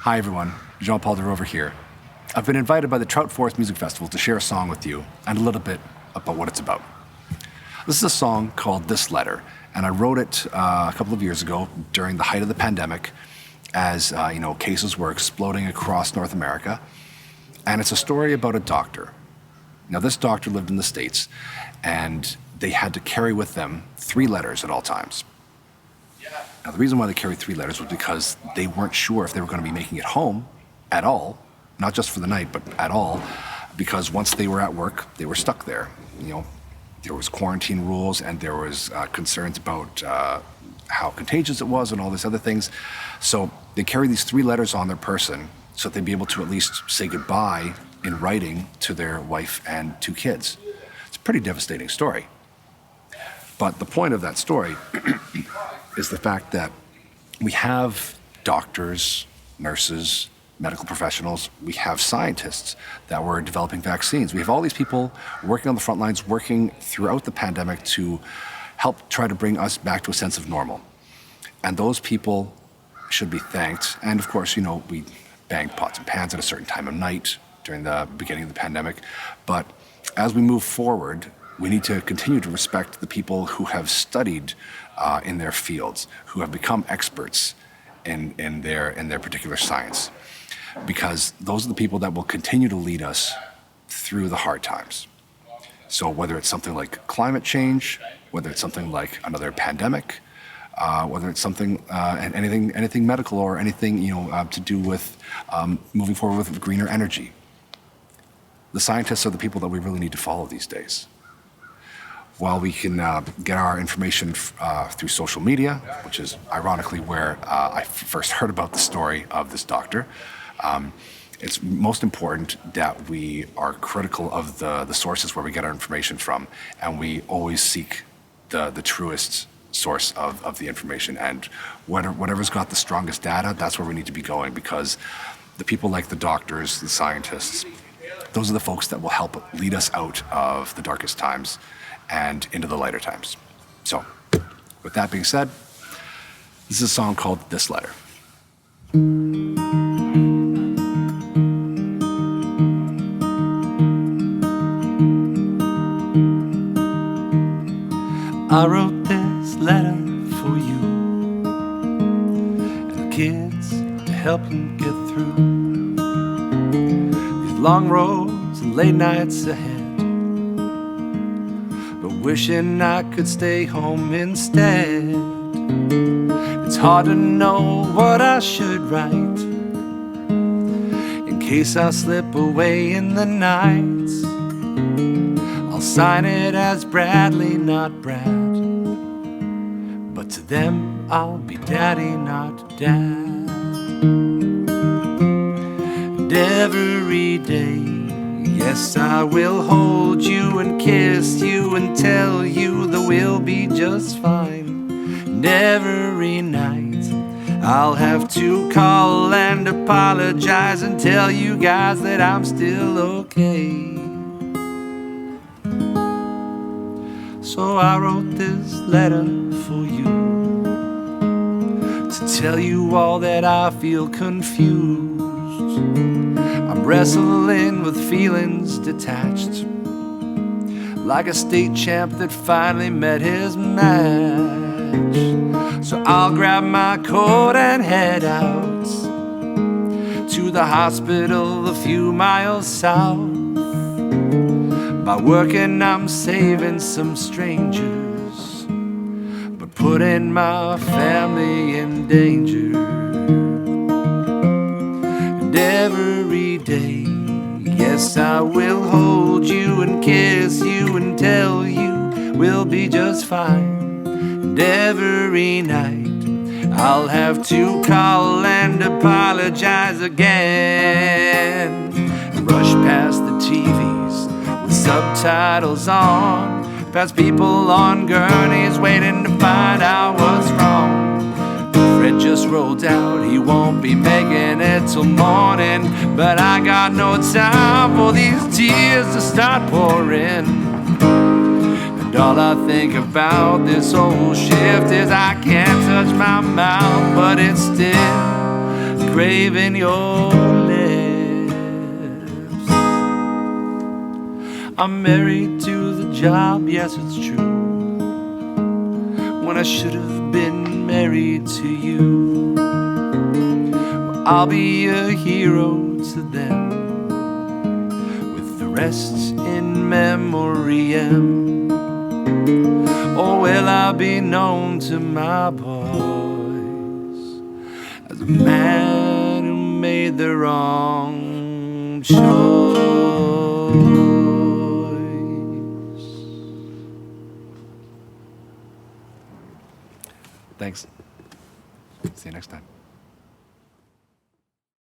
Hi everyone, Jean-Paul de Roover here. I've been invited by the Trout Forest Music Festival to share a song with you and a little bit about what it's about. This is a song called This Letter, and I wrote it a couple of years ago during the height of the pandemic as cases were exploding across North America. And it's a story about a doctor. Now this doctor lived in the States and they had to carry with them 3 letters at all times. Now, the reason why they carried 3 letters was because they weren't sure if they were going to be making it home at all, not just for the night, but at all, because once they were at work, they were stuck there. There was quarantine rules and there was concerns about how contagious it was and all these other things. So they carried these 3 letters on their person so that they'd be able to at least say goodbye in writing to their wife and 2 kids. It's a pretty devastating story. But the point of that story is the fact that we have doctors, nurses, medical professionals, we have scientists that were developing vaccines. We have all these people working on the front lines, working throughout the pandemic to help try to bring us back to a sense of normal. And those people should be thanked. And of course, we banged pots and pans at a certain time of night during the beginning of the pandemic. But as we move forward, we need to continue to respect the people who have studied in their fields, who have become experts in their particular science, because those are the people that will continue to lead us through the hard times. So whether it's something like climate change, whether it's something like another pandemic, whether it's something anything medical or anything to do with moving forward with greener energy, the scientists are the people that we really need to follow these days. While we can get our information through social media, which is ironically where I first heard about the story of this doctor, it's most important that we are critical of the sources where we get our information from, and we always seek the truest source of the information. And whatever's got the strongest data, that's where we need to be going, because the people like the doctors, the scientists, those are the folks that will help lead us out of the darkest times and into the lighter times. So, with that being said, this is a song called This Letter. I wrote this letter for you and the kids to help them get through these long roads and late nights ahead, but wishing I could stay home instead. It's hard to know what I should write in case I slip away in the nights. I'll sign it as Bradley, not Brad, but to them I'll be Daddy, not Dad. And every day, yes, I will hold you and kiss you and tell you that we'll be just fine. And every night I'll have to call and apologize and tell you guys that I'm still okay. So I wrote this letter for you to tell you all that I feel confused. I'm wrestling with feelings detached, like a state champ that finally met his match. So I'll grab my coat and head out to the hospital a few miles south. By working I'm saving some strangers, but putting my family in danger. And every day, yes, I will hold you and kiss you and tell you we'll be just fine. And every night I'll have to call and apologize again. Rush past the TVs with subtitles on, past people on gurneys waiting to find out what's wrong. Fred just rolled out, he won't be making it till morning, but I got no time for these tears to start pouring. And all I think about this whole shift is I can't touch my mouth, but it's still craving your lips. I'm married to the job, yes, it's true, when I should have been married to you. Well, I'll be a hero to them, with the rest in memoriam. Or will I be known to my boys as a man who made the wrong choice? Thanks. See you next time.